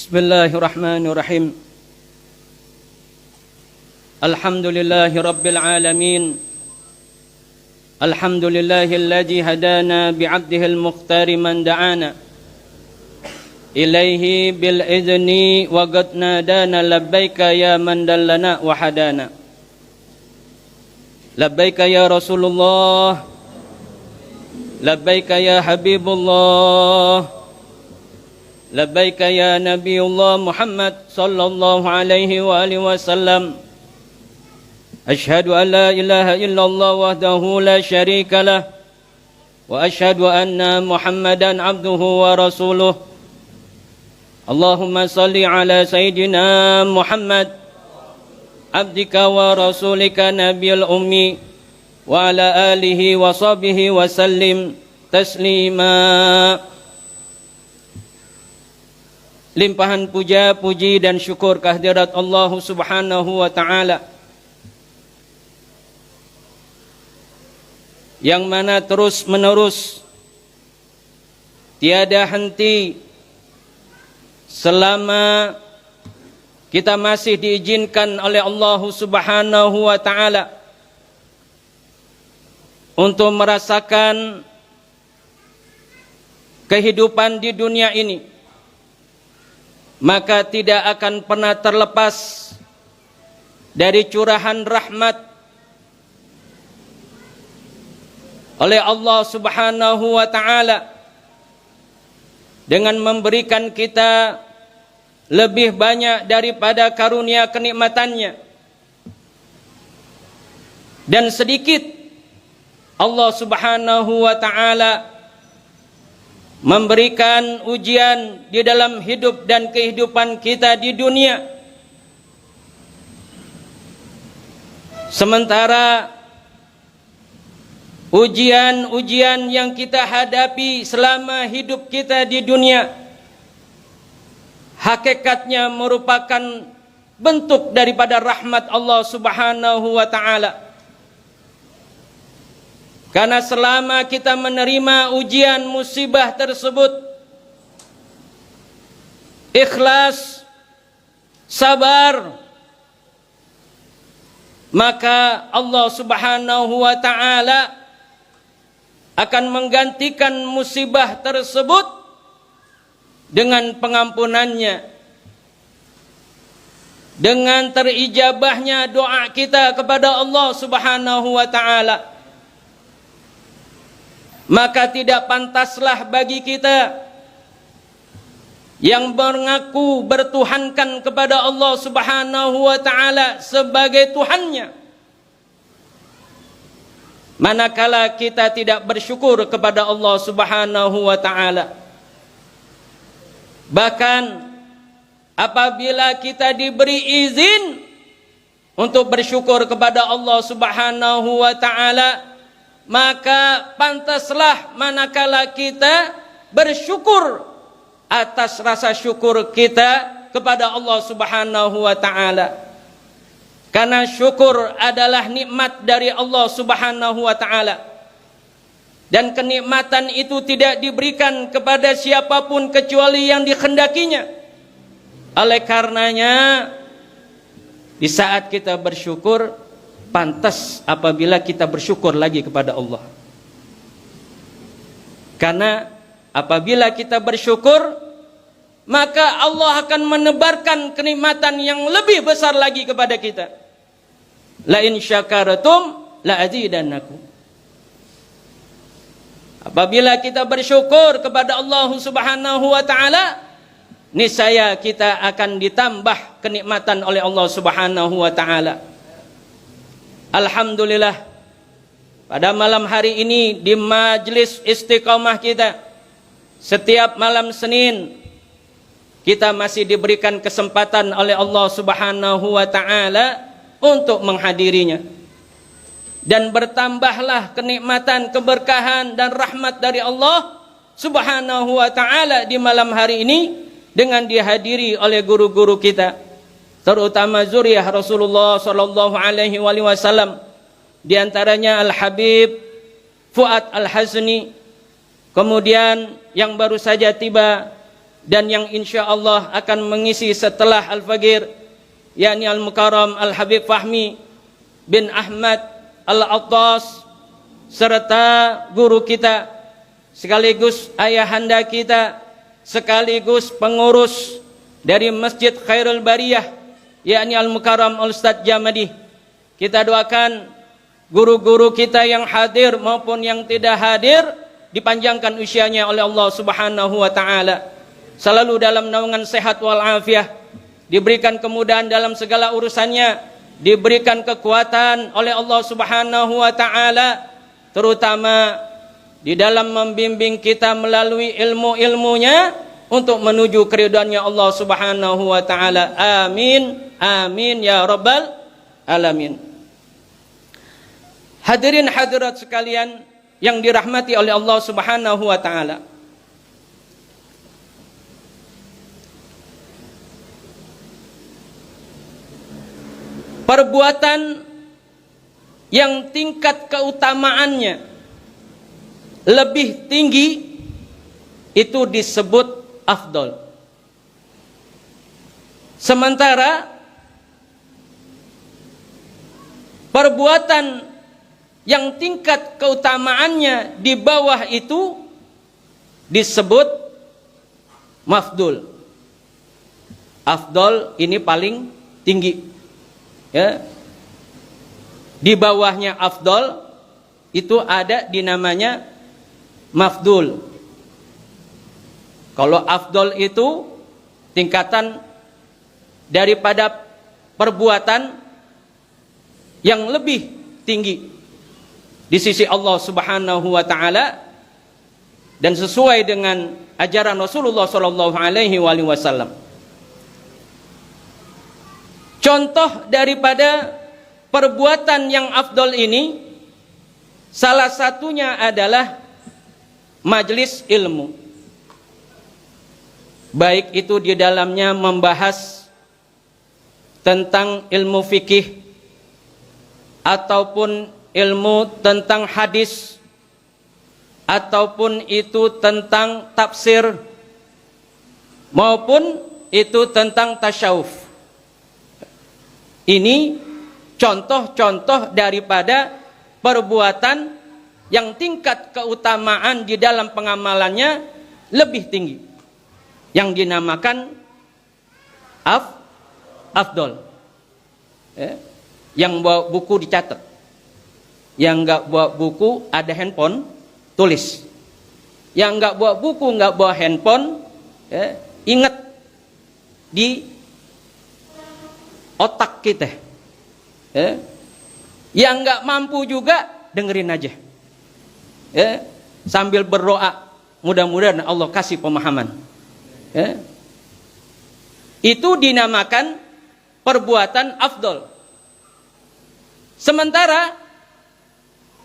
Bismillahirrahmanirrahim. Alhamdulillahi rabbil alamin. Alhamdulillahilladzi hadana bi'abdihil mukhtari man da'ana ilaihi bil izni wa qad nadana labbaika ya man dallana wa hadana. Labbaika ya Rasulullah, labbaika ya Habibullah, labbaika ya Nabiullah Muhammad sallallahu alaihi wa alihi wasallam. Asyhadu an la ilaha illallah wahdahu la syarika lah wa asyhadu anna Muhammadan abduhu wa rasuluh. Allahumma salli ala sayyidina Muhammad abdika wa rasulika nabiyil ummi wa ala alihi wa sahbihi wa sallim taslima. Limpahan puja, puji dan syukur kehadirat Allah Subhanahu wa taala yang mana terus menerus tiada henti selama kita masih diizinkan oleh Allah Subhanahu wa taala untuk merasakan kehidupan di dunia ini, maka tidak akan pernah terlepas dari curahan rahmat oleh Allah Subhanahu wa taala dengan memberikan kita lebih banyak daripada karunia kenikmatannya, dan sedikit Allah Subhanahu wa taala memberikan ujian di dalam hidup dan kehidupan kita di dunia. Sementara ujian-ujian yang kita hadapi selama hidup kita di dunia hakikatnya merupakan bentuk daripada rahmat Allah Subhanahu wa taala. Karena selama kita menerima ujian musibah tersebut, ikhlas, sabar, maka Allah Subhanahu wa taala akan menggantikan musibah tersebut dengan pengampunannya, dengan terijabahnya doa kita kepada Allah Subhanahu wa taala. Maka tidak pantaslah bagi kita yang mengaku bertuhankan kepada Allah Subhanahu wa taala sebagai Tuhannya, manakala kita tidak bersyukur kepada Allah Subhanahu wa taala. Bahkan apabila kita diberi izin untuk bersyukur kepada Allah Subhanahu wa taala, maka pantaslah manakala kita bersyukur atas rasa syukur kita kepada Allah Subhanahu wa taala. Karena syukur adalah nikmat dari Allah Subhanahu wa taala. Dan kenikmatan itu tidak diberikan kepada siapapun kecuali yang dikehendakinya. Oleh karenanya, di saat kita bersyukur, pantas apabila kita bersyukur lagi kepada Allah. Karena apabila kita bersyukur, maka Allah akan menebarkan kenikmatan yang lebih besar lagi kepada kita. La in syakartum la azidannakum. Apabila kita bersyukur kepada Allah Subhanahu wa taala, niscaya kita akan ditambah kenikmatan oleh Allah Subhanahu wa taala. Alhamdulillah, pada malam hari ini di majelis istiqamah kita, setiap malam Senin kita masih diberikan kesempatan oleh Allah Subhanahu wa taala untuk menghadirinya. Dan bertambahlah kenikmatan, keberkahan dan rahmat dari Allah Subhanahu wa taala di malam hari ini dengan dihadiri oleh guru-guru kita, terutama zuriyah Rasulullah sallallahu alaihi wasallam, di antaranya Al-Habib Fuad Al-Hazni, kemudian yang baru saja tiba dan yang insya Allah akan mengisi setelah Al-Faqir, yakni Al-Mukarram Al-Habib Fahmi bin Ahmad Al-Attas, serta guru kita sekaligus ayahanda kita sekaligus pengurus dari Masjid Khairul Bariyah, yakni Al-Mukarram Al-Ustadz Jamadi. Kita doakan guru-guru kita yang hadir maupun yang tidak hadir dipanjangkan usianya oleh Allah Subhanahu wa taala, selalu dalam naungan sehat wal afiah, diberikan kemudahan dalam segala urusannya, diberikan kekuatan oleh Allah Subhanahu wa taala, terutama di dalam membimbing kita melalui ilmu-ilmunya untuk menuju keridhaannya Allah Subhanahu wa taala. Amin amin ya rabbal alamin. Hadirin hadirat sekalian yang dirahmati oleh Allah Subhanahu wa taala. Perbuatan yang tingkat keutamaannya lebih tinggi itu disebut afdol. Sementara perbuatan yang tingkat keutamaannya di bawah itu disebut mafdul. Afdol ini paling tinggi, ya. Di bawahnya afdol itu ada dinamanya mafdul. Kalau afdol itu tingkatan daripada perbuatan yang lebih tinggi di sisi Allah Subhanahu wa taala dan sesuai dengan ajaran Rasulullah sallallahu alaihi wasallam. Contoh daripada perbuatan yang afdol ini salah satunya adalah majelis ilmu. Baik itu di dalamnya membahas tentang ilmu fikih ataupun ilmu tentang hadis ataupun itu tentang tafsir maupun itu tentang tasyawuf. Ini contoh-contoh daripada perbuatan yang tingkat keutamaan di dalam pengamalannya lebih tinggi, yang dinamakan afdol. Yang bawa buku dicatat, yang nggak bawa buku ada handphone tulis, yang nggak bawa buku nggak bawa handphone, ingat di otak kita. Yang nggak mampu juga dengerin aja, sambil berdoa, mudah-mudahan Allah kasih pemahaman. Itu dinamakan perbuatan afdol. Sementara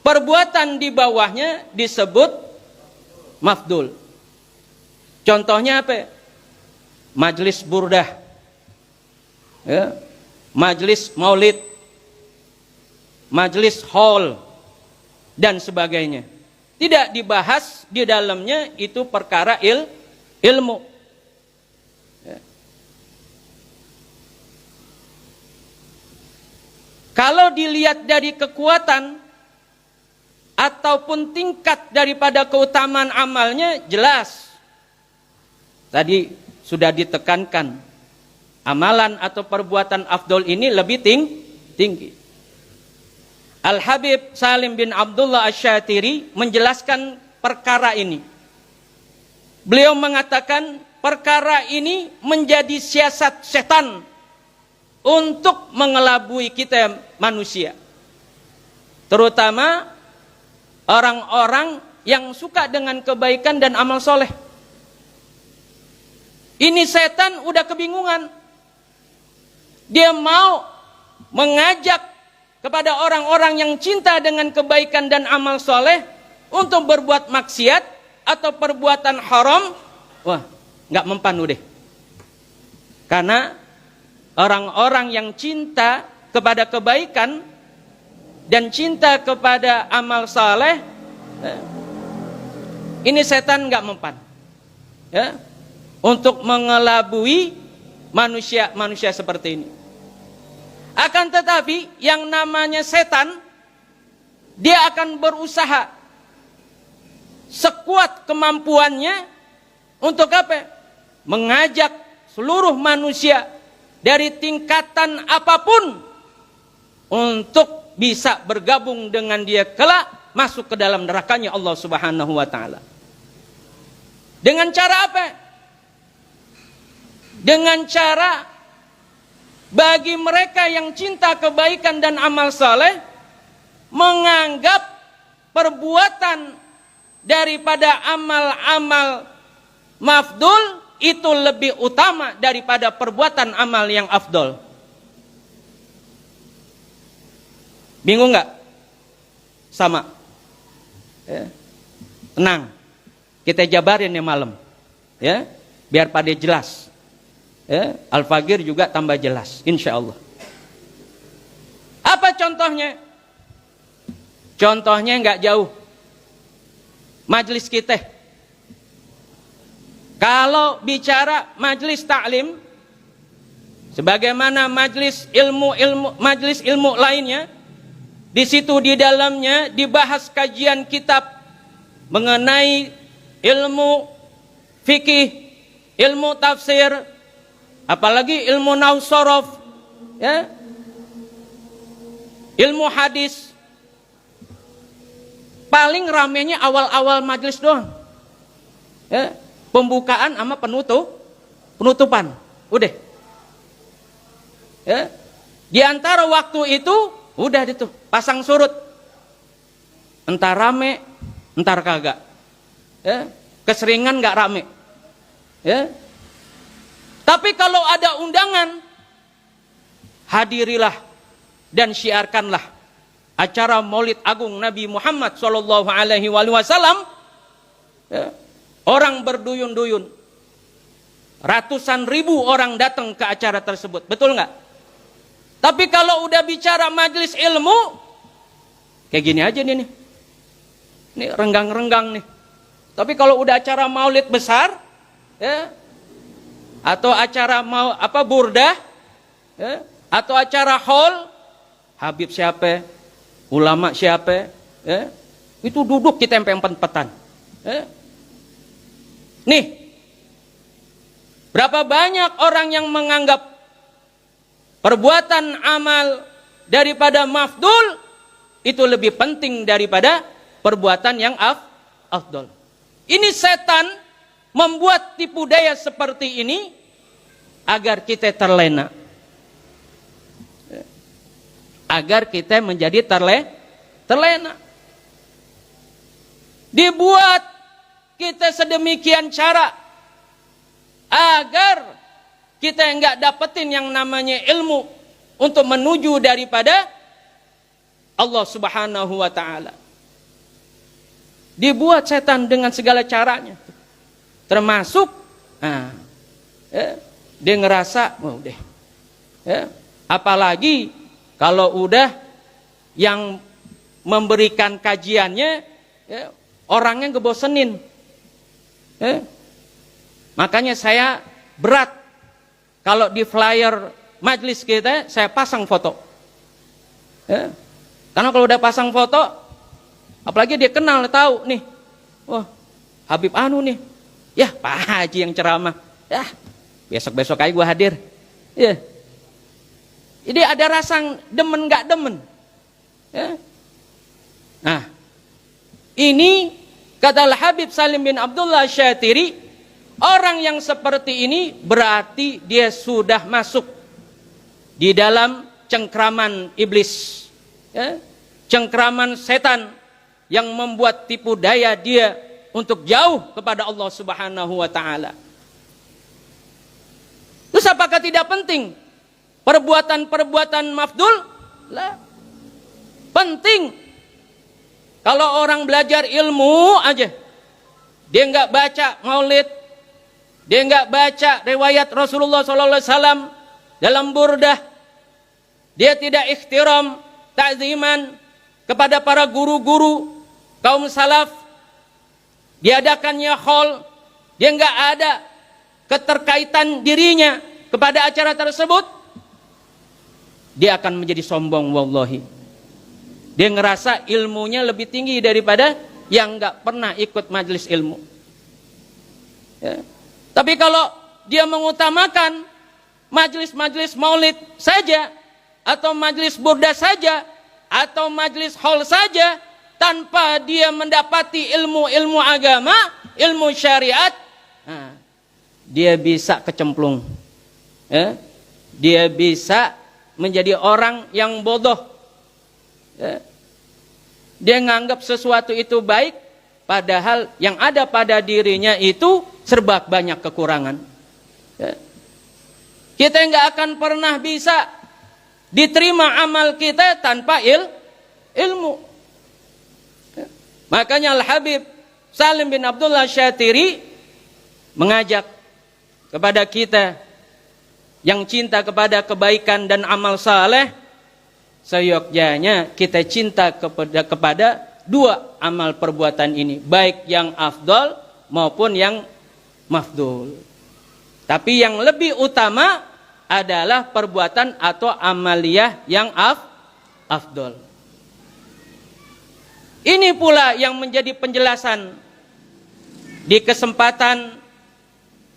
perbuatan di bawahnya disebut mafdul. Contohnya apa? Majelis burdah, majelis maulid, majelis haul dan sebagainya. Tidak dibahas di dalamnya itu perkara ilmu. Kalau dilihat dari kekuatan ataupun tingkat daripada keutamaan amalnya, jelas tadi sudah ditekankan, amalan atau perbuatan afdol ini lebih tinggi. Al-Habib Salim bin Abdullah Asy-Syatiri menjelaskan perkara ini. Beliau mengatakan perkara ini menjadi siasat setan untuk mengelabui kita manusia, terutama orang-orang yang suka dengan kebaikan dan amal soleh. Ini setan udah kebingungan. Dia mau mengajak kepada orang-orang yang cinta dengan kebaikan dan amal soleh untuk berbuat maksiat atau perbuatan haram. Wah, nggak mempan deh. Karena orang-orang yang cinta kepada kebaikan dan cinta kepada amal saleh, ini setan nggak mempan. Ya. untuk mengelabui manusia seperti ini. Akan tetapi yang namanya setan, dia akan berusaha sekuat kemampuannya untuk apa? Mengajak seluruh manusia dari tingkatan apapun untuk bisa bergabung dengan dia kelak masuk ke dalam nerakanya Allah Subhanahu wa taala. Dengan cara apa? Dengan cara bagi mereka yang cinta kebaikan dan amal saleh menganggap perbuatan daripada amal-amal mafdul itu lebih utama daripada perbuatan amal yang afdol. Bingung nggak? Sama. Ya. Tenang, kita jabarin ya malam, ya, biar pada jelas. Ya, Al-Fagir juga tambah jelas, insya Allah. Apa contohnya? Contohnya nggak jauh. Majelis kita. Kalau bicara majelis taklim, sebagaimana majelis ilmu lainnya, di situ di dalamnya dibahas kajian kitab mengenai ilmu fikih, ilmu tafsir, apalagi ilmu nahwu shorof, ya, ilmu hadis. Paling ramenya awal-awal majelis doang, ya, pembukaan sama penutupan, udah, ya. Di antara waktu itu udah itu pasang surut, entar rame, entar kagak, ya. Keseringan nggak rame, ya. Tapi kalau ada undangan, hadirilah dan syiarkanlah acara Maulid Agung Nabi Muhammad SAW. Ya, orang berduyun-duyun, ratusan ribu orang datang ke acara tersebut, betul nggak? Tapi kalau udah bicara majelis ilmu, kayak gini aja nih, ini renggang-renggang nih. Tapi kalau udah acara Maulid besar, ya, atau acara burdah, ya, atau acara haul, Habib siapa, ulama siapa, ya, itu duduk kita empet-empetan, ya. Nih, berapa banyak orang yang menganggap perbuatan amal daripada mafdul itu lebih penting daripada perbuatan yang afdol. Ini setan membuat tipu daya seperti ini agar kita terlena, agar kita menjadi terlena. Dibuat kita sedemikian cara agar kita enggak dapetin yang namanya ilmu untuk menuju daripada Allah Subhanahu wa taala. Dibuat setan dengan segala caranya. Termasuk ya, dia ngerasa udah, ya, apalagi kalau udah yang memberikan kajiannya, ya, orangnya ngebosenin, ya. Makanya saya berat kalau di flyer majelis kita saya pasang foto, ya. Karena kalau udah pasang foto, apalagi dia kenal, tahu nih, wah Habib anu nih, ya Pak Haji yang ceramah, ya besok-besok aja gue hadir, ya. Jadi ada rasa demen gak demen, ya. Nah, ini kata Habib Salim bin Abdullah Syatiri, orang yang seperti ini berarti dia sudah masuk di dalam cengkraman iblis, ya, cengkraman setan yang membuat tipu daya dia untuk jauh kepada Allah Subhanahu wa taala. Terus apakah tidak penting perbuatan-perbuatan mafdul? Lah, penting. Kalau orang belajar ilmu aja, dia nggak baca maulid, dia nggak baca riwayat Rasulullah SAW dalam burdah, dia tidak ikhtiram, ta'ziman kepada para guru-guru kaum salaf, diadakannya haul, dia nggak ada keterkaitan dirinya kepada acara tersebut, dia akan menjadi sombong wallahi. Dia ngerasa ilmunya lebih tinggi daripada yang nggak pernah ikut majelis ilmu. Ya. Tapi kalau dia mengutamakan majelis-majelis maulid saja, atau majelis burda saja, atau majelis haul saja, tanpa dia mendapati ilmu-ilmu agama, ilmu syariat, dia bisa kecemplung. Ya. Dia bisa menjadi orang yang bodoh. Ya. Dia nganggap sesuatu itu baik, padahal yang ada pada dirinya itu serba banyak kekurangan. Ya. Kita nggak akan pernah bisa diterima amal kita tanpa ilmu. Ya. Makanya Al-Habib Salim bin Abdullah Syatiri mengajak kepada kita yang cinta kepada kebaikan dan amal saleh, seyogyanya kita cinta kepada dua amal perbuatan ini, baik yang afdol maupun yang mafdul. Tapi yang lebih utama adalah perbuatan atau amaliyah yang afdol. Ini pula yang menjadi penjelasan di kesempatan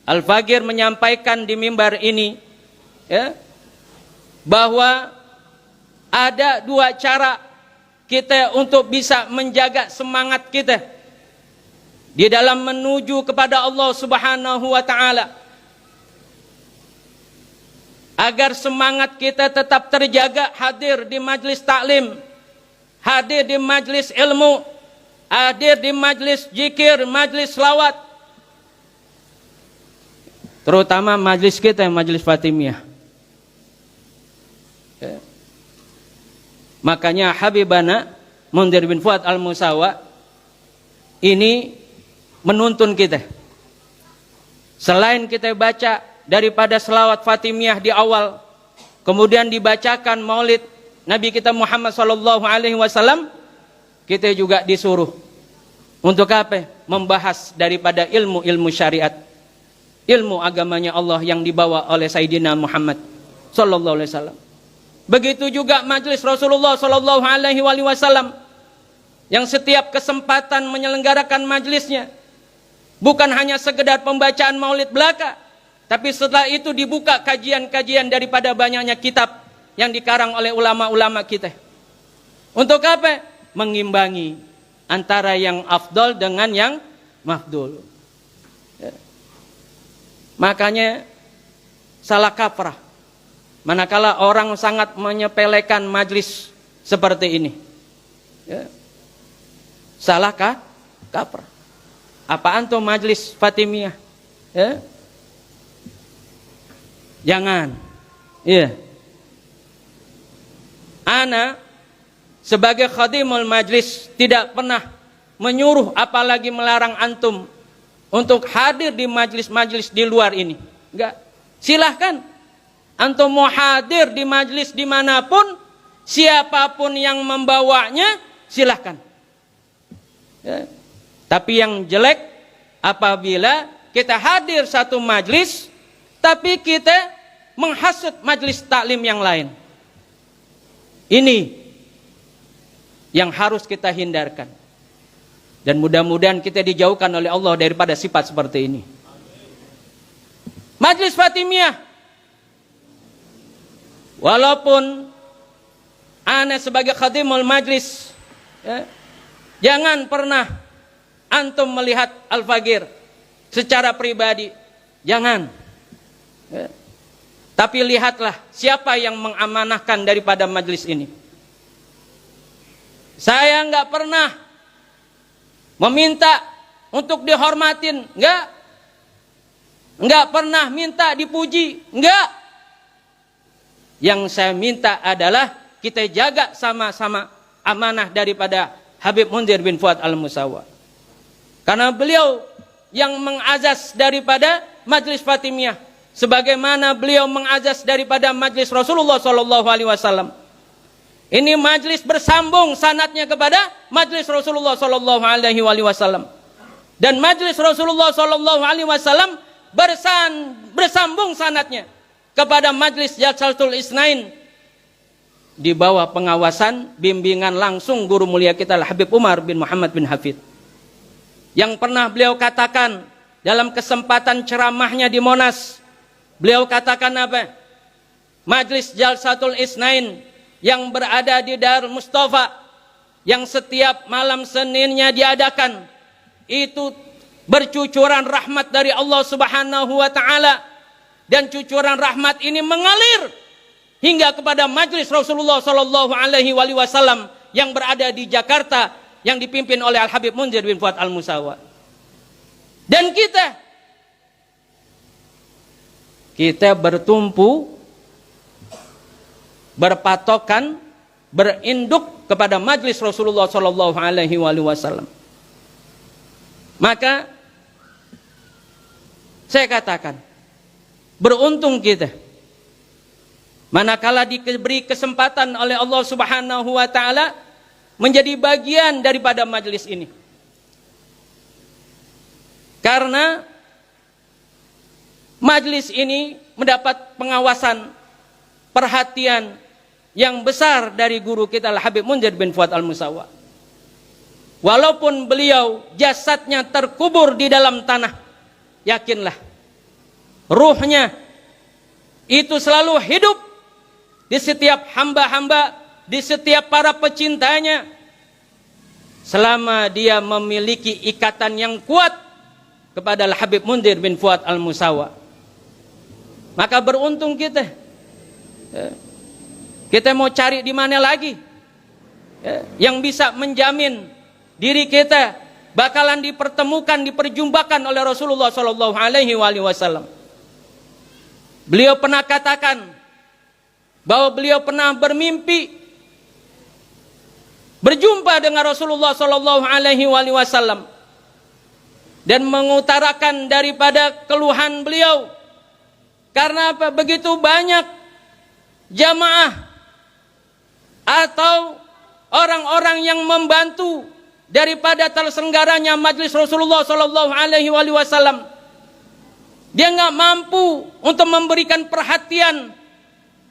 Al-Fagir menyampaikan di mimbar ini, ya, bahwa ada dua cara kita untuk bisa menjaga semangat kita di dalam menuju kepada Allah Subhanahu wa taala, agar semangat kita tetap terjaga hadir di majlis taklim, hadir di majlis ilmu, hadir di majlis zikir, majlis selawat, terutama majlis kita, majlis Fatimiyah. Ya. Makanya Habibana Mundhir bin Fuad Al-Musawa ini menuntun kita, selain kita baca daripada selawat Fatimiyah di awal, kemudian dibacakan maulid Nabi kita Muhammad SAW, kita juga disuruh untuk apa? Membahas daripada ilmu-ilmu syariat, ilmu agamanya Allah yang dibawa oleh Sayyidina Muhammad SAW. Begitu juga majlis Rasulullah SAW yang setiap kesempatan menyelenggarakan majlisnya bukan hanya sekedar pembacaan maulid belaka, tapi setelah itu dibuka kajian-kajian daripada banyaknya kitab yang dikarang oleh ulama-ulama kita. Untuk apa? Mengimbangi antara yang afdol dengan yang mafdul. Ya. Makanya salah kaprah manakala orang sangat menyepelekan majlis seperti ini. Ya. Salah kaprah. Apaan tuh majlis Fatimiyah? Ya. Jangan. Iya. Ana sebagai khadimul majlis tidak pernah menyuruh apalagi melarang antum untuk hadir di majlis-majlis di luar ini. Enggak. Silahkan. Antum mau hadir di majlis dimanapun, siapapun yang membawanya, silahkan. Ya. Tapi yang jelek apabila kita hadir satu majlis, tapi kita menghasut majlis taklim yang lain. Ini yang harus kita hindarkan. Dan mudah-mudahan kita dijauhkan oleh Allah daripada sifat seperti ini. Majlis Fatimiyah, walaupun ana sebagai khadimul majlis, ya, jangan pernah antum melihat Al-Fagir secara pribadi. Jangan. Ya. Tapi lihatlah siapa yang mengamanahkan daripada majlis ini. Saya enggak pernah meminta untuk dihormatin, enggak. Enggak pernah minta dipuji, enggak. Yang saya minta adalah kita jaga sama-sama amanah daripada Habib Mundhir bin Fuad Al-Musawa. Karena beliau yang mengazas daripada majlis Fatimiyah, sebagaimana beliau mengazas daripada majlis Rasulullah SAW. Ini majlis bersambung sanadnya kepada majlis Rasulullah SAW. Dan majlis Rasulullah SAW bersambung sanadnya kepada Majlis Jalsatul Isnain di bawah pengawasan bimbingan langsung guru mulia kita Habib Umar bin Muhammad bin Hafid, yang pernah beliau katakan dalam kesempatan ceramahnya di Monas. Beliau katakan apa? Majlis Jalsatul Isnain yang berada di Darul Mustafa, yang setiap malam Seninnya diadakan, itu bercucuran rahmat dari Allah Subhanahu wa taala, dan cucuran rahmat ini mengalir hingga kepada Majlis Rasulullah sallallahu alaihi wasallam yang berada di Jakarta, yang dipimpin oleh Al Habib Munzir bin Fuad Al Musawa. Dan kita bertumpu, berpatokan, berinduk kepada Majlis Rasulullah sallallahu alaihi wasallam. Maka saya katakan, beruntung kita manakala diberi kesempatan oleh Allah Subhanahu wa taala menjadi bagian daripada majlis ini. Karena majlis ini mendapat pengawasan, perhatian yang besar dari guru kita Al Habib Munzir bin Fuad Al Musawa. Walaupun beliau jasadnya terkubur di dalam tanah, yakinlah ruhnya itu selalu hidup di setiap hamba-hamba, di setiap para pecintanya, selama dia memiliki ikatan yang kuat kepada Al Habib Munzir bin Fuad Al Musawa. Maka beruntung kita. Kita mau cari di mana lagi yang bisa menjamin diri kita bakalan dipertemukan, diperjumpakan oleh Rasulullah sallallahu alaihi wasallam. Beliau pernah katakan bahwa beliau pernah bermimpi berjumpa dengan Rasulullah sallallahu alaihi wasallam dan mengutarakan daripada keluhan beliau. Karena apa? Begitu banyak jamaah atau orang-orang yang membantu daripada terselenggaranya Majlis Rasulullah sallallahu alaihi wasallam. Dia nggak mampu untuk memberikan perhatian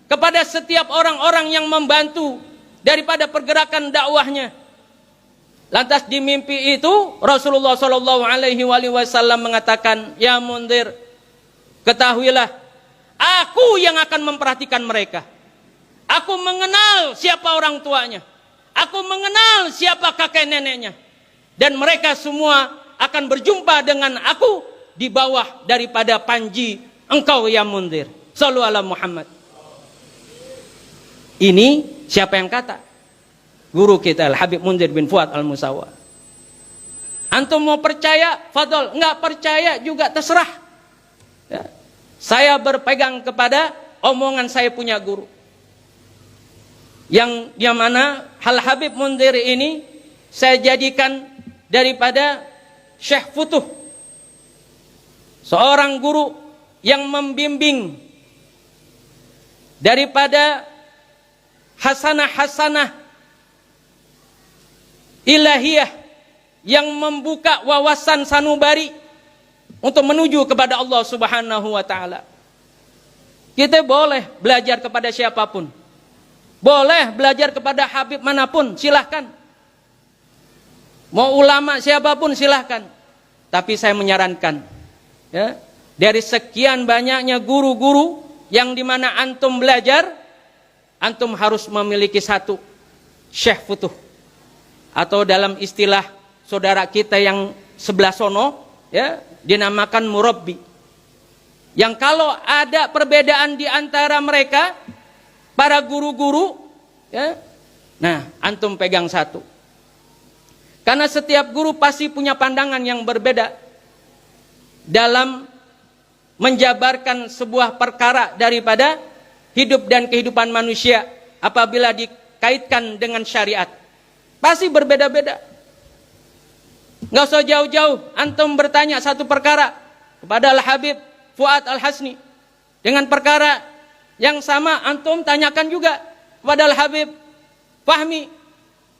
kepada setiap orang-orang yang membantu daripada pergerakan dakwahnya. Lantas di mimpi itu Rasulullah sallallahu alaihi wasallam mengatakan, "Ya Munzir, ketahuilah, aku yang akan memperhatikan mereka. Aku mengenal siapa orang tuanya. Aku mengenal siapa kakek neneknya. Dan mereka semua akan berjumpa dengan aku di bawah daripada panji engkau ya Munzir." Shallu ala Muhammad. Ini siapa yang kata? Guru kita Al Habib Munzir bin Fuad Al Musawa. Antum mau percaya, fadol. Enggak percaya juga terserah. Ya. Saya berpegang kepada omongan saya punya guru. Yang mana Al Habib Munzir ini saya jadikan daripada Syekh Futuh, seorang guru yang membimbing daripada hasanah-hasanah ilahiyah yang membuka wawasan sanubari untuk menuju kepada Allah Subhanahu wa taala. Kita boleh belajar kepada siapapun. Boleh belajar kepada habib manapun, silahkan. Mau ulama siapapun silahkan. Tapi saya menyarankan, ya, dari sekian banyaknya guru-guru yang dimana antum belajar, antum harus memiliki satu Syekh Futuh, atau dalam istilah saudara kita yang sebelah sono, ya, dinamakan murabbi. Yang kalau ada perbedaan di antara mereka, para guru-guru, ya, nah antum pegang satu. Karena setiap guru pasti punya pandangan yang berbeda dalam menjabarkan sebuah perkara daripada hidup dan kehidupan manusia apabila dikaitkan dengan syariat. Pasti berbeda-beda. Nggak usah jauh-jauh, antum bertanya satu perkara kepada Al Habib Fuad Al Hasni, dengan perkara yang sama antum tanyakan juga kepada Al Habib Fahmi.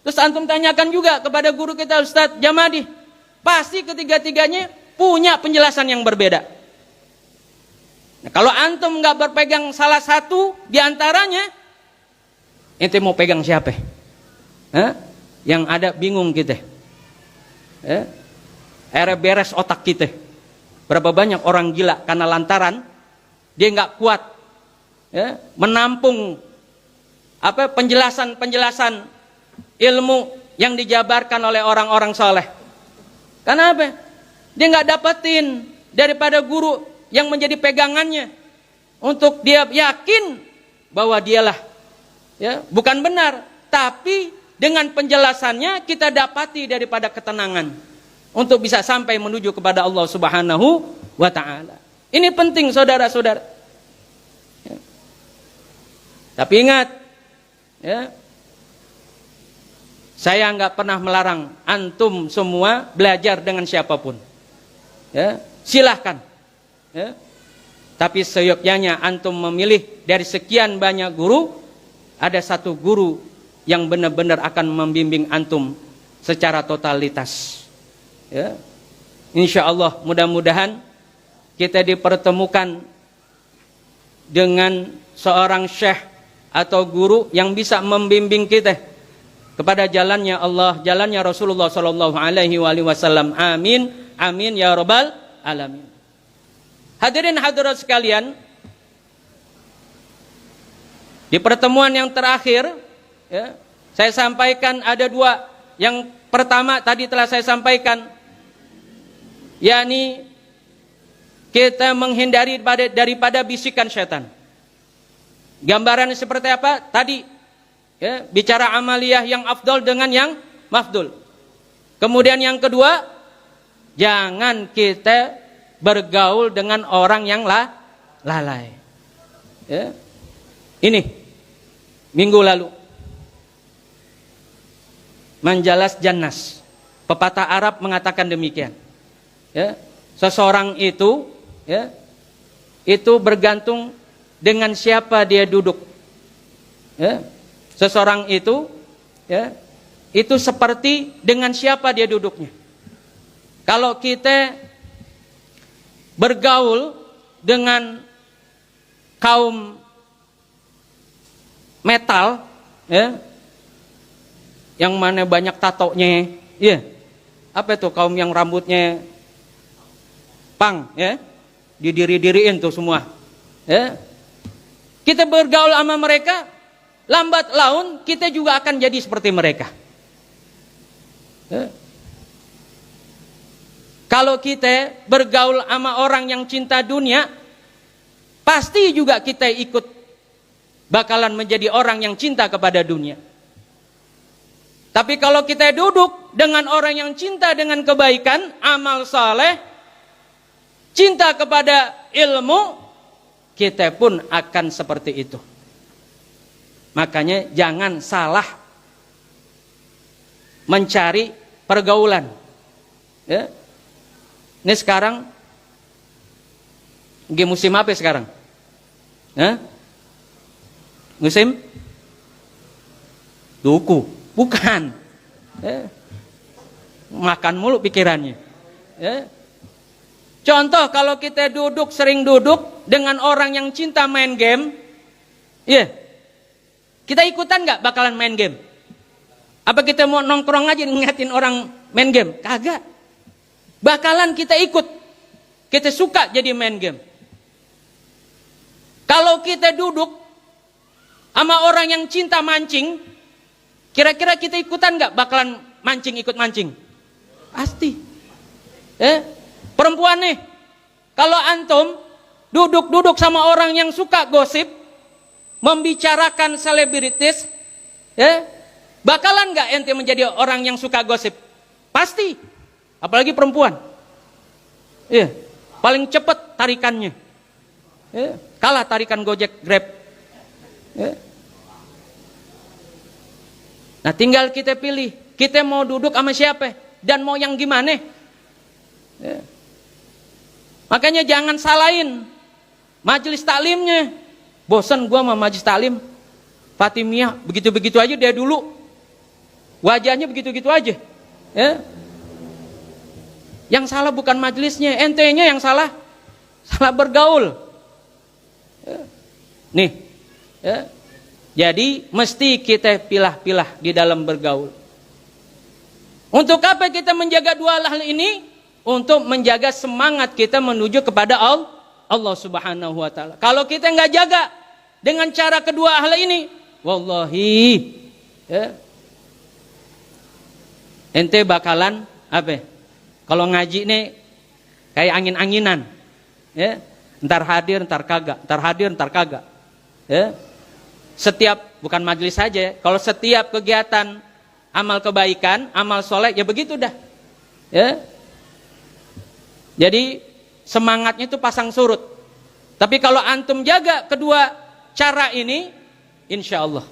Terus antum tanyakan juga kepada guru kita Ustadz Jamadi. Pasti ketiga-tiganya punya penjelasan yang berbeda. Nah, kalau antum nggak berpegang salah satu di antaranya, ente mau pegang siapa? Yang ada bingung kita. Akhirnya beres otak kita. Berapa banyak orang gila karena lantaran dia nggak kuat menampung penjelasan ilmu yang dijabarkan oleh orang-orang soleh. Karena apa? Dia nggak dapetin daripada guru yang menjadi pegangannya untuk dia yakin bahwa dialah bukan benar, tapi dengan penjelasannya kita dapati daripada ketenangan untuk bisa sampai menuju kepada Allah Subhanahu wa taala. Ini penting saudara-saudara. Tapi ingat, saya nggak pernah melarang antum semua belajar dengan siapapun. Silahkan. Tapi seyogyanya antum memilih dari sekian banyak guru, ada satu guru yang benar-benar akan membimbing antum secara totalitas. Insya Allah mudah-mudahan kita dipertemukan dengan seorang syekh atau guru yang bisa membimbing kita kepada jalannya Allah, jalannya Rasulullah sallallahu alaihi wasallam. Amin, amin ya rabbal alamin. Hadirin hadirat sekalian, di pertemuan yang terakhir saya sampaikan ada dua. Yang pertama tadi telah saya sampaikan, yakni kita menghindari daripada bisikan setan. Gambarannya seperti apa? Tadi bicara amaliyah yang afdol dengan yang mafdul. Kemudian yang kedua, jangan kita bergaul dengan orang yang lalai. Ini minggu lalu manjalas jannas, pepatah Arab mengatakan demikian. Seseorang itu bergantung dengan siapa dia duduk. Seseorang itu seperti dengan siapa dia duduknya. Kalau kita bergaul dengan kaum metal, yang mana banyak tatonya, apa itu kaum yang rambutnya pang, didiri-diriin tuh semua, kita bergaul sama mereka, lambat laun kita juga akan jadi seperti mereka. Kalau kita bergaul sama orang yang cinta dunia, pasti juga kita ikut bakalan menjadi orang yang cinta kepada dunia. Tapi kalau kita duduk dengan orang yang cinta dengan kebaikan, amal saleh, cinta kepada ilmu, kita pun akan seperti itu. Makanya jangan salah mencari pergaulan. Ini sekarang musim apa sekarang? Musim duku, bukan. Makan mulu pikirannya. Contoh kalau kita sering duduk dengan orang yang cinta main game, kita ikutan nggak bakalan main game? Apa kita mau nongkrong aja ngeliatin orang main game? Kagak. Bakalan kita ikut. Kita suka jadi main game. Kalau kita duduk sama orang yang cinta mancing, kira-kira kita ikutan nggak bakalan ikut mancing? Pasti. Perempuan nih, kalau antum duduk sama orang yang suka gosip, membicarakan selebritis, bakalan nggak ente menjadi orang yang suka gosip? Pasti. Apalagi perempuan. Paling cepat tarikannya. Kalah tarikan Gojek, Grab. Nah, tinggal kita pilih, kita mau duduk sama siapa dan mau yang gimana. Makanya jangan salahin majelis taklimnya. Bosan gua sama majelis taklim Fatimiyah, begitu-begitu aja dia dulu. Wajahnya begitu-begitu aja. Yang salah bukan majelisnya, entenya yang salah bergaul. Nih, ya. Jadi mesti kita pilah-pilah di dalam bergaul. Untuk apa kita menjaga dua hal ini? Untuk menjaga semangat kita menuju kepada Allah Subhanahu wa taala. Kalau kita nggak jaga dengan cara kedua hal ini, wallahi, ya, ente bakalan apa? Kalau ngaji nih kayak angin-anginan, ya, ntar hadir, ntar kagak, ntar hadir, ntar kagak, ya. Setiap, bukan majelis saja, kalau setiap kegiatan amal kebaikan, amal soleh, ya begitu dah, ya. Jadi semangatnya itu pasang surut. Tapi kalau antum jaga kedua cara ini, insya Allah,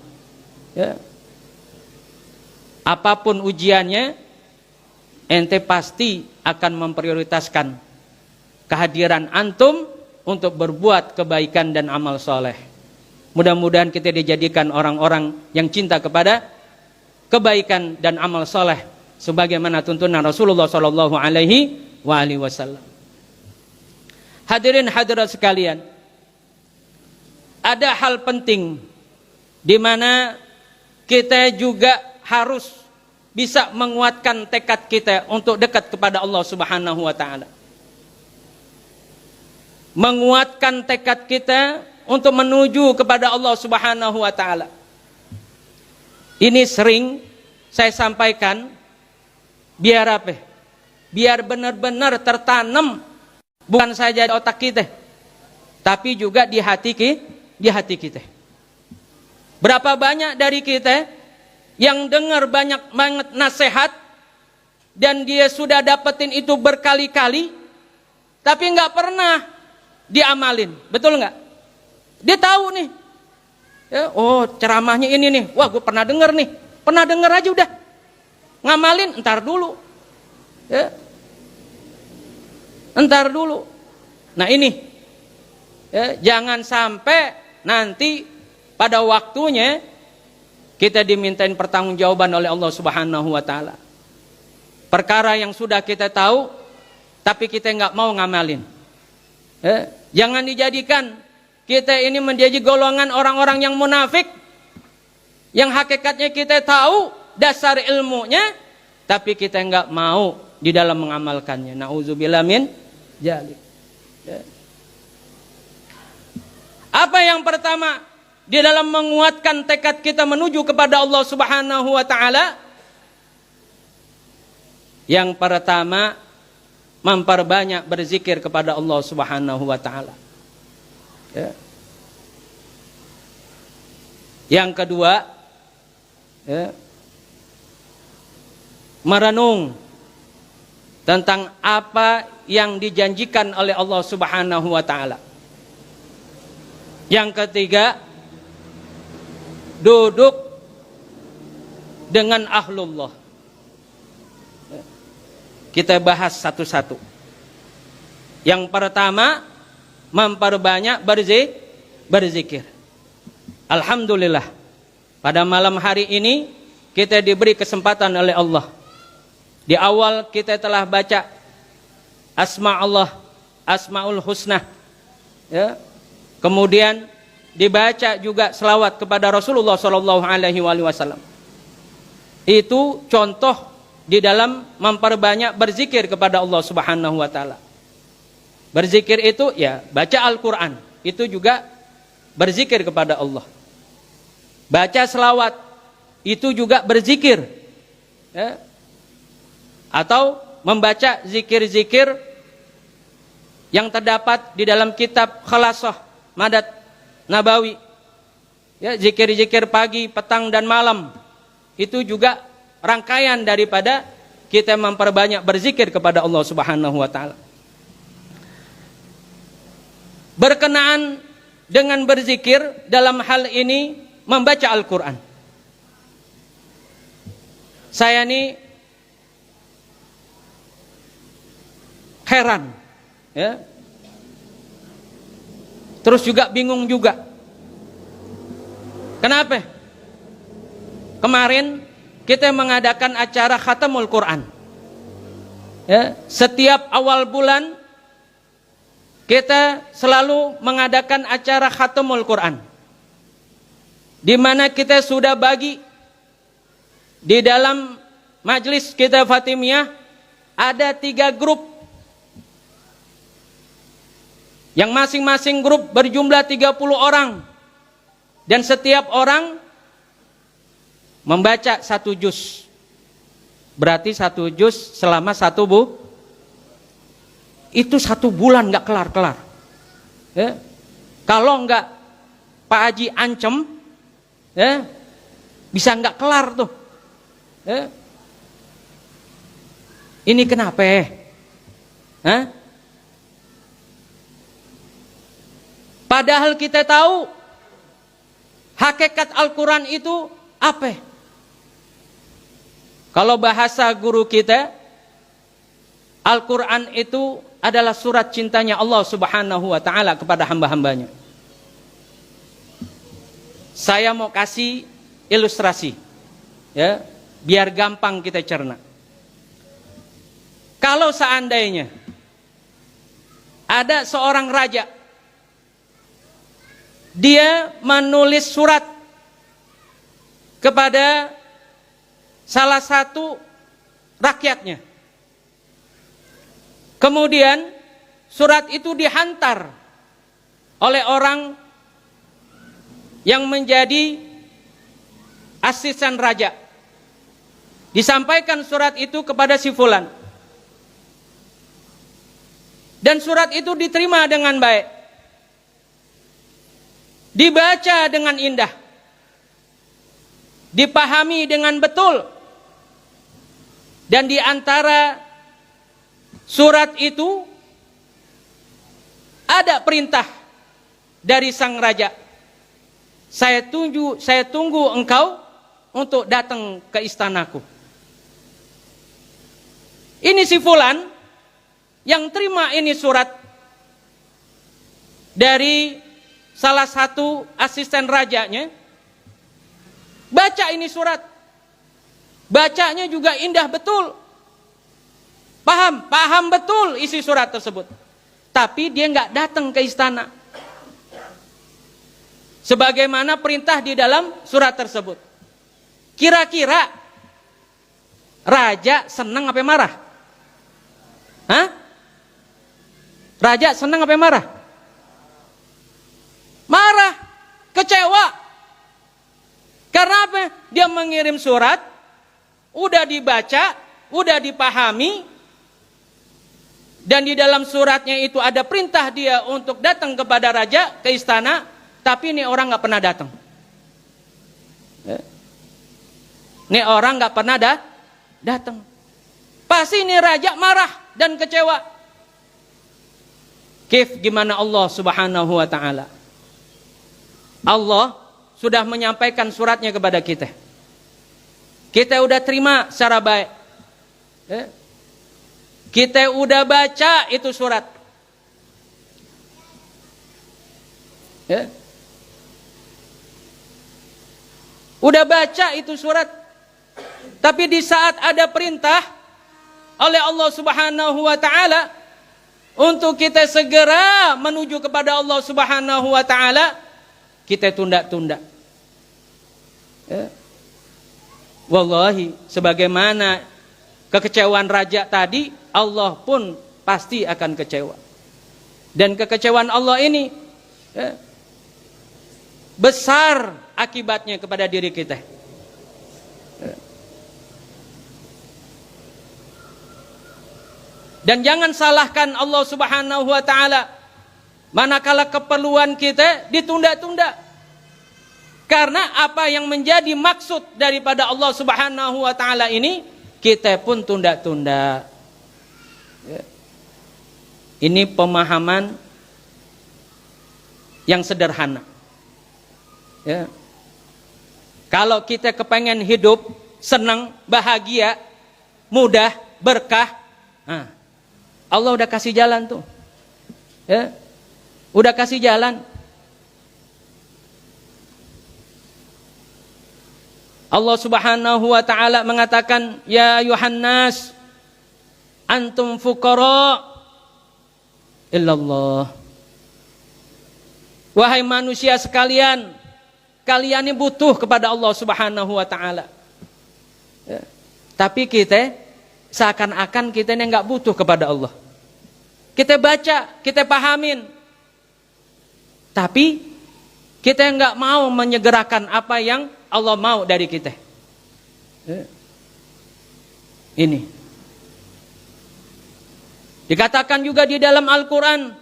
ya, apapun ujiannya, ente pasti akan memprioritaskan kehadiran antum untuk berbuat kebaikan dan amal soleh. Mudah-mudahan kita dijadikan orang-orang yang cinta kepada kebaikan dan amal soleh, sebagaimana tuntunan Rasulullah Shallallahu Alaihi Wasallam. Hadirin hadirat sekalian, ada hal penting di mana kita juga harus bisa menguatkan tekad kita untuk dekat kepada Allah Subhanahu wa taala. Menguatkan tekad kita untuk menuju kepada Allah Subhanahu wa taala. Ini sering saya sampaikan biar apa? Biar benar-benar tertanam bukan saja di otak kita, tapi juga di hati kita. Berapa banyak dari kita yang dengar banyak banget nasihat dan dia sudah dapetin itu berkali-kali, tapi nggak pernah diamalin, betul nggak? Dia tahu nih, ya, oh ceramahnya ini nih, wah gue pernah dengar nih, pernah dengar aja udah, ngamalin entar dulu, ya, entar dulu. Nah ini, ya, jangan sampai nanti pada waktunya kita dimintain pertanggungjawaban oleh Allah Subhanahu wa taala. Perkara yang sudah kita tahu tapi kita nggak mau ngamalin. Ya, jangan dijadikan kita ini menjadi golongan orang-orang yang munafik, yang hakikatnya kita tahu dasar ilmunya tapi kita nggak mau di dalam mengamalkannya. Nauzubillah min dzalik. Ya. Apa yang pertama di dalam menguatkan tekad kita menuju kepada Allah Subhanahu wa taala? Yang pertama, memperbanyak berzikir kepada Allah Subhanahu wa taala. Ya. Yang kedua, ya, merenung tentang apa yang dijanjikan oleh Allah Subhanahu wa taala. Yang ketiga, duduk dengan ahlullah. Kita bahas satu-satu. Yang pertama, memperbanyak berzikir. Alhamdulillah, pada malam hari ini kita diberi kesempatan oleh Allah. Di awal kita telah baca asma Allah, asmaul husna, ya. Kemudian dibaca juga selawat kepada Rasulullah Shallallahu Alaihi Wasallam. Itu contoh di dalam memperbanyak berzikir kepada Allah Subhanahu Wa Taala. Berzikir itu ya baca Al-Quran, itu juga berzikir kepada Allah. Baca selawat, itu juga berzikir, ya. Atau membaca zikir-zikir yang terdapat di dalam kitab Khalasah Madad Nabawi, ya, zikir-zikir pagi, petang dan malam, itu juga rangkaian daripada kita memperbanyak berzikir kepada Allah Subhanahu wa taala. Berkenaan dengan berzikir dalam hal ini membaca Al-Qur'an. Saya ini heran, ya. Terus juga bingung juga. Kenapa? Kemarin kita mengadakan acara Khatamul Quran. Ya, setiap awal bulan kita selalu mengadakan acara khatamul Quran, di mana kita sudah bagi di dalam majelis kita Fatimiyah ada 3 grup, yang masing-masing grup berjumlah 30 orang, dan setiap orang membaca 1 juz. Berarti 1 juz selama 1 itu 1 bulan nggak kelar-kelar. Ya. Kalau nggak Pak Haji ancam, ya, bisa nggak kelar tuh. Ya. Ini kenapa? Hah? Padahal kita tahu hakikat Al-Quran itu apa? Kalau bahasa guru kita, Al-Quran itu adalah surat cintanya Allah Subhanahu wa ta'ala kepada hamba-hambanya. Saya mau kasih ilustrasi, ya, biar gampang kita cerna. Kalau seandainya ada seorang raja, dia menulis surat kepada salah satu rakyatnya, kemudian surat itu dihantar oleh orang yang menjadi asisten raja. Disampaikan surat itu kepada si fulan, dan surat itu diterima dengan baik, dibaca dengan indah, dipahami dengan betul, dan di antara surat itu ada perintah dari sang raja. Saya tunggu engkau untuk datang ke istanaku. Ini si fulan yang terima ini surat dari salah satu asisten rajanya. Baca ini surat, bacanya juga indah betul, paham betul isi surat tersebut. Tapi dia nggak datang ke istana sebagaimana perintah di dalam surat tersebut. Kira-kira raja senang apa marah? Hah? Raja senang apa marah? Marah, kecewa. Karena apa? Dia mengirim surat, udah dibaca, udah dipahami, dan di dalam suratnya itu ada perintah dia untuk datang kepada raja ke istana, tapi ini orang nggak pernah datang. Ini orang nggak pernah datang. Pasti ini raja marah dan kecewa. Gimana Allah Subhanahu wa ta'ala? Allah sudah menyampaikan suratnya kepada kita. Kita udah terima secara baik. Kita udah baca itu surat. Udah baca itu surat. Tapi di saat ada perintah oleh Allah Subhanahu wa ta'ala untuk kita segera menuju kepada Allah Subhanahu wa ta'ala, kita tunda-tunda. Wallahi, sebagaimana kekecewaan raja tadi, Allah pun pasti akan kecewa. Dan kekecewaan Allah ini besar akibatnya kepada diri kita. Dan jangan salahkan Allah Subhanahu wa ta'ala manakala keperluan kita ditunda-tunda. Karena apa yang menjadi maksud daripada Allah Subhanahu wa ta'ala ini, kita pun tunda-tunda. Ini pemahaman yang sederhana. Kalau kita kepengen hidup senang, bahagia, mudah, berkah, Allah udah kasih jalan tuh. Udah kasih jalan. Allah Subhanahu wa ta'ala mengatakan, ya ayuhan nas antum fuqara illallah. Wahai manusia sekalian, kalian ini butuh kepada Allah Subhanahu wa taala. Ya. Tapi kita seakan-akan kita ini enggak butuh kepada Allah. Kita baca, kita pahamin. Tapi kita enggak mau menyegerakan apa yang Allah mau dari kita. Ya. Ini. Dikatakan juga di dalam Al-Quran,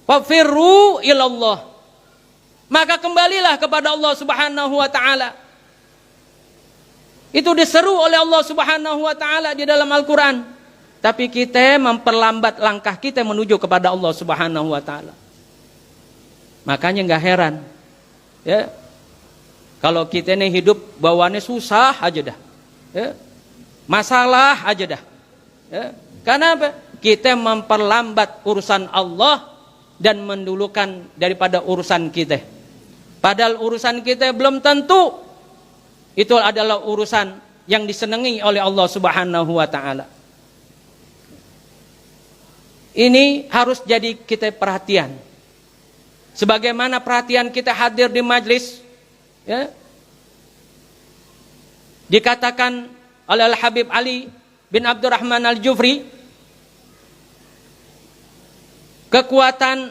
fafirru ilallah. Maka kembalilah kepada Allah Subhanahu wa taala. Itu diseru oleh Allah Subhanahu wa taala di dalam Al-Quran. Tapi kita memperlambat langkah kita menuju kepada Allah Subhanahu wa taala. Makanya enggak heran. Ya. Kalau kita ini hidup bawaannya susah aja dah. Ya. Masalah aja dah. Ya. Karena apa? Kita memperlambat urusan Allah dan mendulukan daripada urusan kita. Padahal urusan kita belum tentu itu adalah urusan yang disenangi oleh Allah Subhanahu wa taala. Ini harus jadi kita perhatian. Sebagaimana perhatian kita hadir di majlis, ya, dikatakan oleh Al-Habib Ali bin Abdurrahman Al-Jufri, kekuatan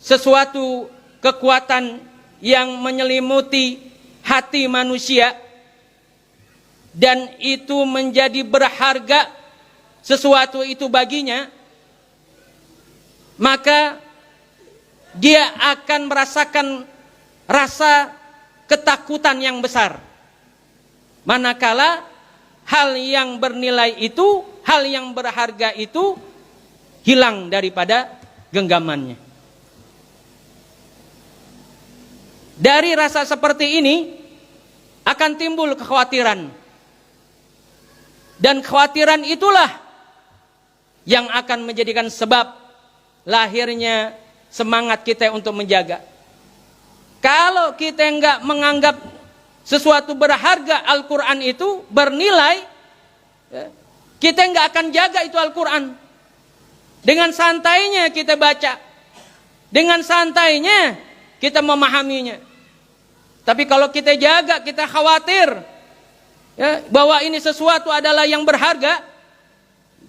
sesuatu kekuatan yang menyelimuti hati manusia dan itu menjadi berharga sesuatu itu baginya, maka dia akan merasakan rasa ketakutan yang besar. Manakala hal yang bernilai itu, hal yang berharga itu hilang daripada genggamannya. Dari rasa seperti ini akan timbul kekhawatiran. Dan kekhawatiran itulah yang akan menjadikan sebab lahirnya semangat kita untuk menjaga. Kalau kita enggak menganggap sesuatu berharga Al-Quran itu bernilai, kita enggak akan jaga itu Al-Quran. Dengan santainya kita baca, dengan santainya kita memahaminya. Tapi kalau kita jaga, kita khawatir, ya, bahwa ini sesuatu adalah yang berharga,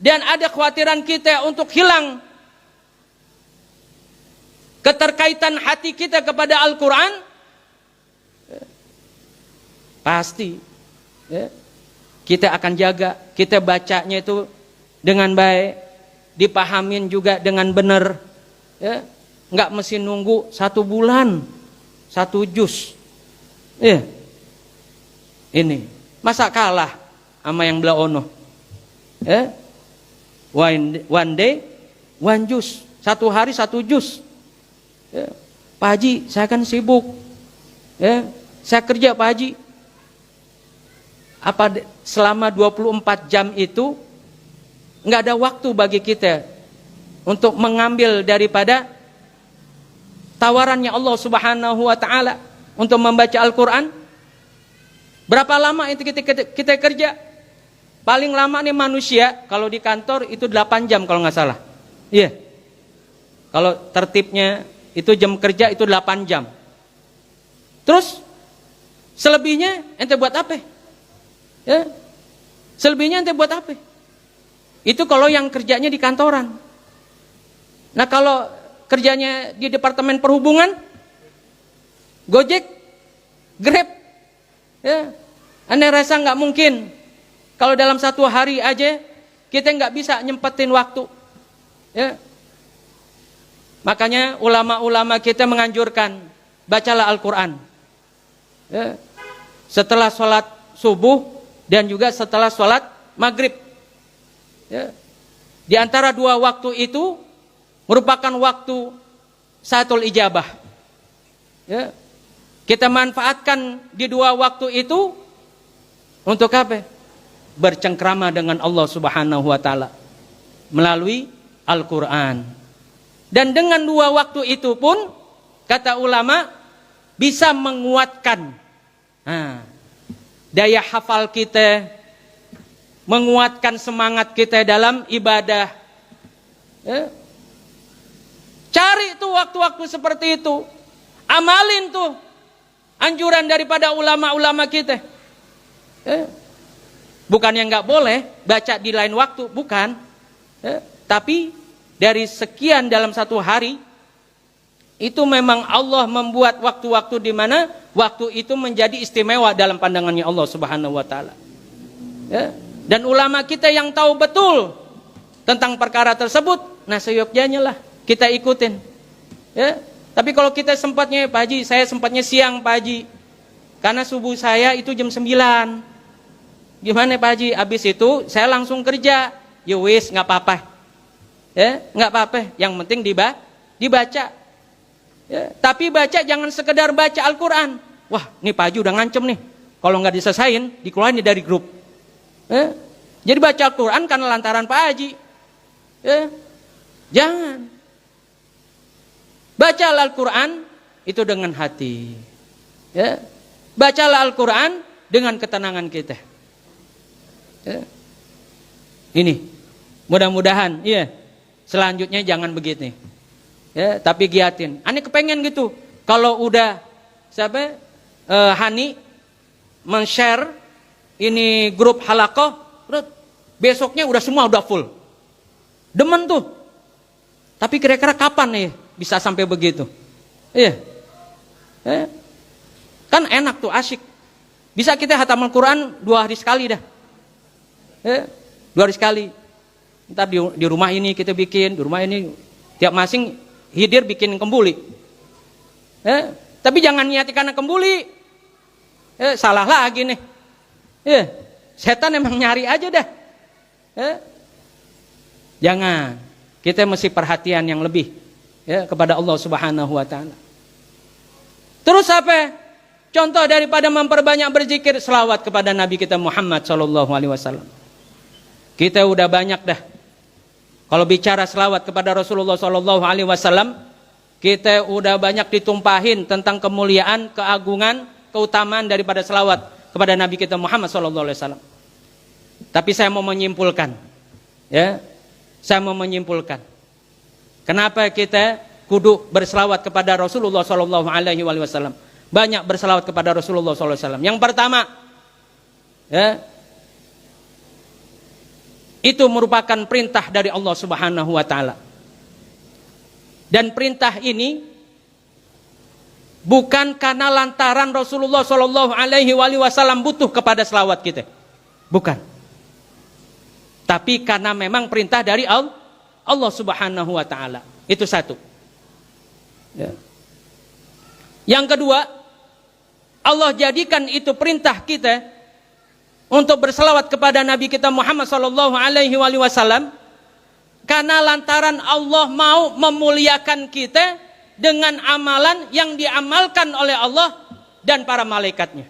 dan ada kekhawatiran kita untuk hilang keterkaitan hati kita kepada Al-Quran, pasti, ya, kita akan jaga, kita bacanya itu dengan baik, dipahamin juga dengan benar, ya, nggak mesti nunggu 1 bulan 1 juz, ya. Ini masa kalah sama yang belah ono, ya, one day one juz, 1 hari 1 juz. Ya. Pak Haji, saya kan sibuk, ya, saya kerja Pak Haji. Apa selama 24 jam itu nggak ada waktu bagi kita untuk mengambil daripada tawarannya Allah Subhanahu wa taala untuk membaca Al-Quran? Berapa lama itu kita kerja? Paling lama nih manusia kalau di kantor itu 8 jam kalau nggak salah. Iya. Kalau tertibnya itu jam kerja itu 8 jam. Terus selebihnya ente buat apa? Ya. Selebihnya ente buat apa? Itu kalau yang kerjanya di kantoran. Nah, kalau kerjanya di Departemen Perhubungan, Gojek, Grab, ya, anda rasa nggak mungkin kalau dalam 1 hari aja kita nggak bisa nyempetin waktu, ya. Makanya ulama-ulama kita menganjurkan bacalah Al-Quran, ya, setelah sholat subuh dan juga setelah sholat maghrib, ya. Di antara 2 waktu itu merupakan waktu saatul ijabah, ya. Kita manfaatkan di 2 waktu itu untuk apa? Bercengkrama dengan Allah Subhanahu wa taala melalui Al-Quran. Dan dengan 2 waktu itu pun kata ulama bisa menguatkan daya hafal kita, menguatkan semangat kita dalam ibadah, Ya. Cari tuh waktu-waktu seperti itu. Amalin tuh anjuran daripada ulama-ulama kita. Bukan yang nggak boleh baca di lain waktu, bukan. Tapi dari sekian dalam satu hari, itu memang Allah membuat waktu-waktu di mana waktu itu menjadi istimewa dalam pandangannya Allah Subhanahu wa taala. Dan ulama kita yang tahu betul tentang perkara tersebut, nah seyogyanya lah kita ikutin. Tapi kalau kita sempatnya, Pak Haji, saya sempatnya siang, Pak Haji. Karena subuh saya itu jam 9. Gimana Pak Haji? Habis itu saya langsung kerja. Ya wis, nggak apa-apa. Nggak apa-apa. Yang penting dibaca. Tapi baca jangan sekedar baca Al-Quran. Wah, nih Pak Haji udah ngancem nih. Kalau nggak diselesain, dikeluarin dari grup. Jadi baca Al-Quran karena lantaran Pak Haji. Jangan. Bacalah Al-Quran itu dengan hati. Bacalah Al-Quran dengan ketenangan kita. Ini mudah-mudahan selanjutnya jangan begitu. Tapi giatin. Ani kepengen gitu. Kalau udah Hani men-share ini grup halakoh, besoknya semua udah full. Demen tuh. Tapi kira-kira kapan nih bisa sampai begitu? Kan enak tuh, asyik. Bisa kita hatam Al-Quran 2 hari sekali dah. 2 hari sekali. Ntar di rumah ini kita bikin, di rumah ini tiap masing hidir bikin kembuli. Tapi jangan niati karena kembuli. Salah lagi nih. Setan emang nyari aja dah. Jangan. Kita mesti perhatian yang lebih kepada Allah Subhanahu wa taala. Terus apa? Contoh daripada memperbanyak berzikir, selawat kepada Nabi kita Muhammad sallallahu alaihi wasallam. Kita udah banyak dah. Kalau bicara selawat kepada Rasulullah sallallahu alaihi wasallam, kita udah banyak ditumpahin tentang kemuliaan, keagungan, keutamaan daripada selawat kepada Nabi kita Muhammad sallallahu alaihi wasallam. Tapi saya mau menyimpulkan, saya mau menyimpulkan. Kenapa kita kudu berselawat kepada Rasulullah sallallahu alaihi wasallam? Banyak berselawat kepada Rasulullah sallallahu alaihi wasallam. Yang pertama, itu merupakan perintah dari Allah Subhanahu wa taala. Dan perintah ini bukan karena lantaran Rasulullah sallallahu alaihi wasallam butuh kepada selawat kita. Bukan. Tapi karena memang perintah dari Allah Subhanahu wa taala. Itu satu. Yang kedua, Allah jadikan itu perintah kita untuk berselawat kepada Nabi kita Muhammad sallallahu alaihi wasallam karena lantaran Allah mau memuliakan kita dengan amalan yang diamalkan oleh Allah dan para malaikatnya.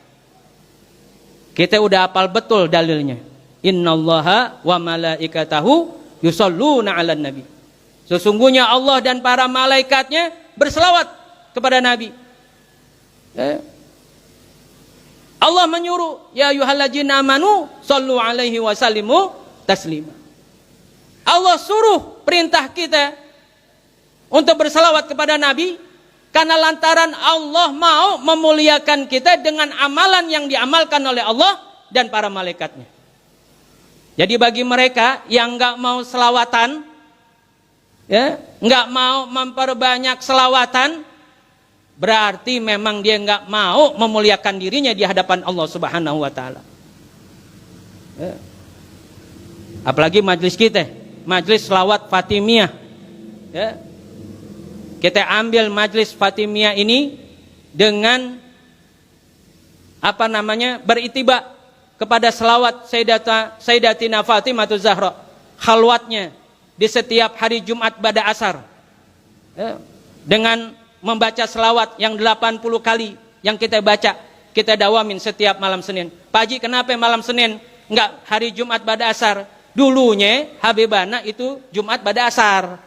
Kita udah hafal betul dalilnya. Innallaha wa malaikatahu yusholluna 'alan nabi. Sesungguhnya Allah dan para malaikatnya berselawat kepada Nabi. Allah menyuruh, ya ayyuhalladzina amanu shallu 'alaihi wa sallimu taslima. Allah suruh perintah kita untuk berselawat kepada Nabi karena lantaran Allah mau memuliakan kita dengan amalan yang diamalkan oleh Allah dan para malaikatnya. Jadi bagi mereka yang nggak mau selawatan, nggak mau memperbanyak selawatan, berarti memang dia nggak mau memuliakan dirinya di hadapan Allah Subhanahu wa taala. Apalagi majelis kita, majelis selawat Fatimiyah. Kita ambil majelis Fatimiyah ini dengan beritiba kepada selawat Sayyidatina Fatimah Zahra, khalwatnya di setiap hari Jumat pada asar, dengan membaca selawat yang 80 kali yang kita baca, kita dawamin setiap malam Senin. Pak Haji, kenapa malam Senin enggak hari Jumat pada asar? Dulunya Habibana itu Jumat pada asar.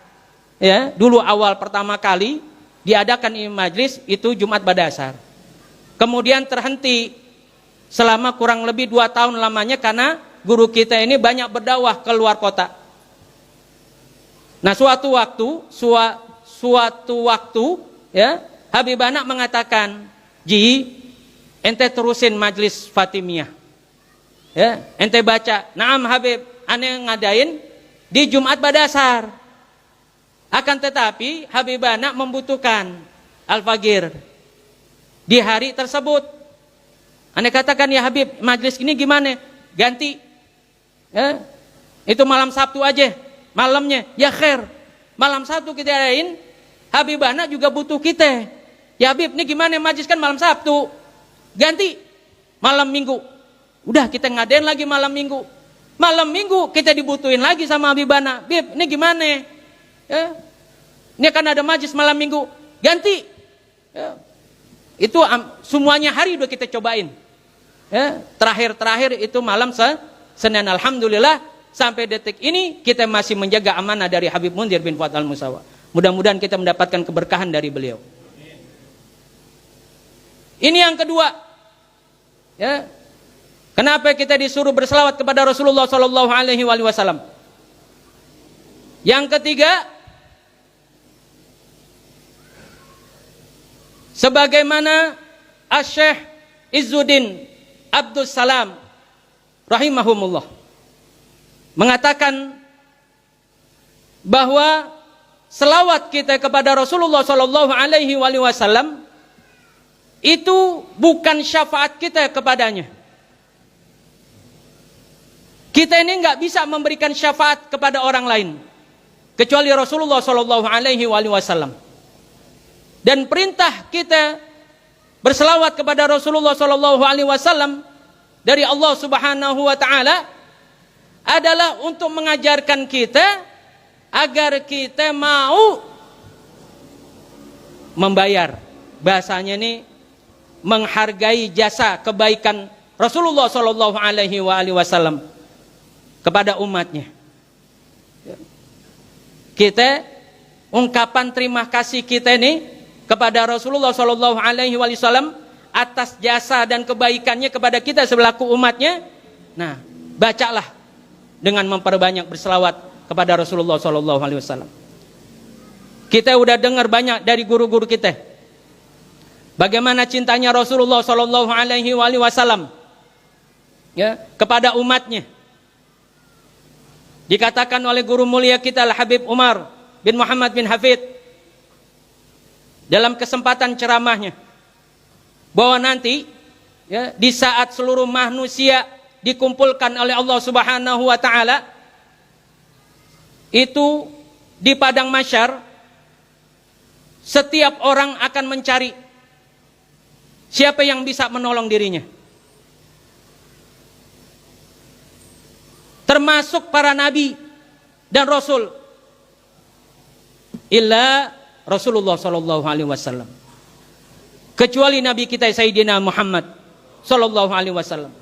Dulu awal pertama kali diadakan ini majlis itu Jumat pada asar. Kemudian terhenti selama kurang lebih 2 tahun lamanya karena guru kita ini banyak berdakwah ke luar kota. Nah, suatu waktu ya, Habib Anak mengatakan, "Ji, ente terusin majlis Fatimiyah. Ya, ente baca. Naam Habib, ane ngadain di Jumat Badasar. Akan tetapi Habib Anak membutuhkan Al-Fajr di hari tersebut. Ane katakan, ya Habib, majlis ini gimana? Ganti. Ya, itu malam Sabtu aja. Malamnya, ya khair. Malam Sabtu kita adain, Habib Anak juga butuh kita. Ya Habib, ini gimana majlis kan malam Sabtu? Ganti malam Minggu. Udah kita ngadain lagi malam Minggu. Malam Minggu kita dibutuhin lagi sama Habib Anak. Bib, ini gimana? Ya. Ini akan ada majlis malam Minggu. Ganti. Ya. Itu semuanya hari udah kita cobain. Ya. Terakhir itu malam Senin. Alhamdulillah. Sampai detik ini kita masih menjaga amanah dari Habib Munzir bin Fuad Al-Musawa. Mudah-mudahan kita mendapatkan keberkahan dari beliau. Ini yang kedua. Ya. Kenapa kita disuruh berselawat kepada Rasulullah sallallahu alaihi wasallam? Yang ketiga, sebagaimana Asy-Syaikh Izzuddin Abdus Salam rahimahumullah mengatakan bahwa selawat kita kepada Rasulullah sallallahu alaihi wasallam itu bukan syafaat kita kepadanya. Kita ini nggak bisa memberikan syafaat kepada orang lain kecuali Rasulullah sallallahu alaihi wasallam. Dan perintah kita berselawat kepada Rasulullah sallallahu alaihi wasallam dari Allah Subhanahu wa taala adalah untuk mengajarkan kita agar kita mau membayar, bahasanya ini menghargai jasa kebaikan Rasulullah sallallahu alaihi wasallam kepada umatnya. Kita ungkapan terima kasih kita ini kepada Rasulullah sallallahu alaihi wasallam atas jasa dan kebaikannya kepada kita selaku umatnya. Nah, bacalah dengan memperbanyak berselawat kepada Rasulullah sallallahu alaihi wasallam. Kita udah dengar banyak dari guru-guru kita bagaimana cintanya Rasulullah sallallahu alaihi wasallam ya kepada umatnya. Dikatakan oleh guru mulia kita Al-Habib Umar bin Muhammad bin Hafid dalam kesempatan ceramahnya bahwa nanti ya, di saat seluruh manusia dikumpulkan oleh Allah Subhanahu wa taala itu di padang mahsyar, setiap orang akan mencari siapa yang bisa menolong dirinya, termasuk para nabi dan rasul, illa Rasulullah sallallahu alaihi wasallam, kecuali nabi kita Sayyidina Muhammad sallallahu alaihi wasallam.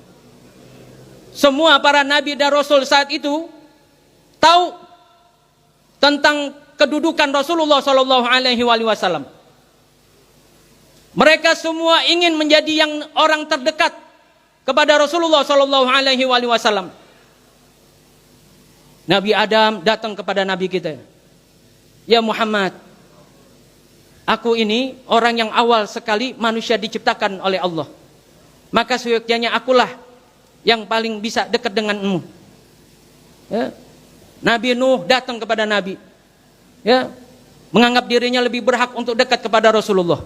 Semua para nabi dan rasul saat itu tahu tentang kedudukan Rasulullah sallallahu alaihi wasallam. Mereka semua ingin menjadi yang orang terdekat kepada Rasulullah sallallahu alaihi wasallam. Nabi Adam datang kepada nabi kita. Ya Muhammad, aku ini orang yang awal sekali manusia diciptakan oleh Allah. Maka seyogyanya akulah yang paling bisa dekat denganmu. Ya. Nabi Nuh datang kepada Nabi, ya, menganggap dirinya lebih berhak untuk dekat kepada Rasulullah.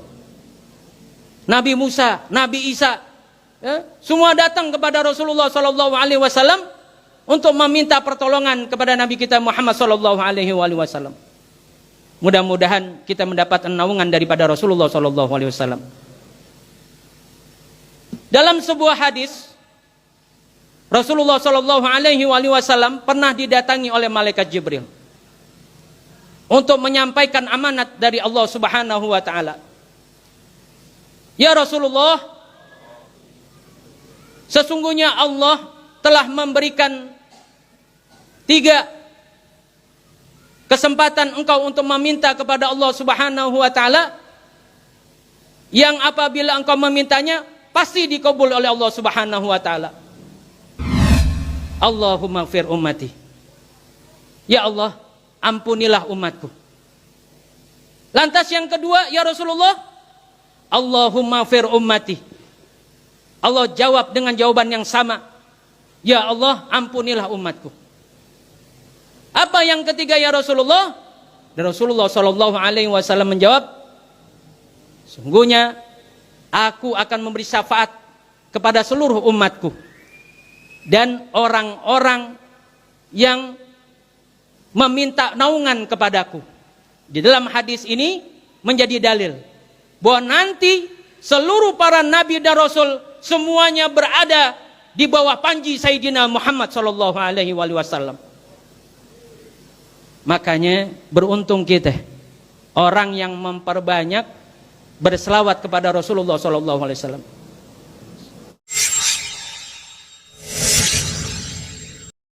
Nabi Musa, Nabi Isa, ya, semua datang kepada Rasulullah Sallallahu Alaihi Wasallam untuk meminta pertolongan kepada Nabi kita Muhammad Sallallahu Alaihi Wasallam. Mudah-mudahan kita mendapat naungan daripada Rasulullah Sallallahu Alaihi Wasallam. Dalam sebuah hadis, Rasulullah Shallallahu Alaihi Wasallam pernah didatangi oleh malaikat Jibril untuk menyampaikan amanat dari Allah Subhanahu Wa Taala. Ya Rasulullah, sesungguhnya Allah telah memberikan 3 kesempatan engkau untuk meminta kepada Allah Subhanahu Wa Taala, yang apabila engkau memintanya pasti dikabul oleh Allah Subhanahu Wa Taala. Allahumma ighfir ummati. Ya Allah, ampunilah umatku. Lantas yang kedua, ya Rasulullah, Allahumma fir ummati. Allah jawab dengan jawaban yang sama, ya Allah, ampunilah umatku. Apa yang ketiga ya Rasulullah? Dan Rasulullah Shallallahu Alaihi Wasallam menjawab, sungguhnya aku akan memberi syafaat kepada seluruh umatku dan orang-orang yang meminta naungan kepadaku. Di dalam hadis ini menjadi dalil bahwa nanti seluruh para nabi dan rasul semuanya berada di bawah panji Sayyidina Muhammad Sallallahu Alaihi Wasallam. Makanya beruntung kita orang yang memperbanyak berselawat kepada Rasulullah Sallallahu Alaihi Wasallam.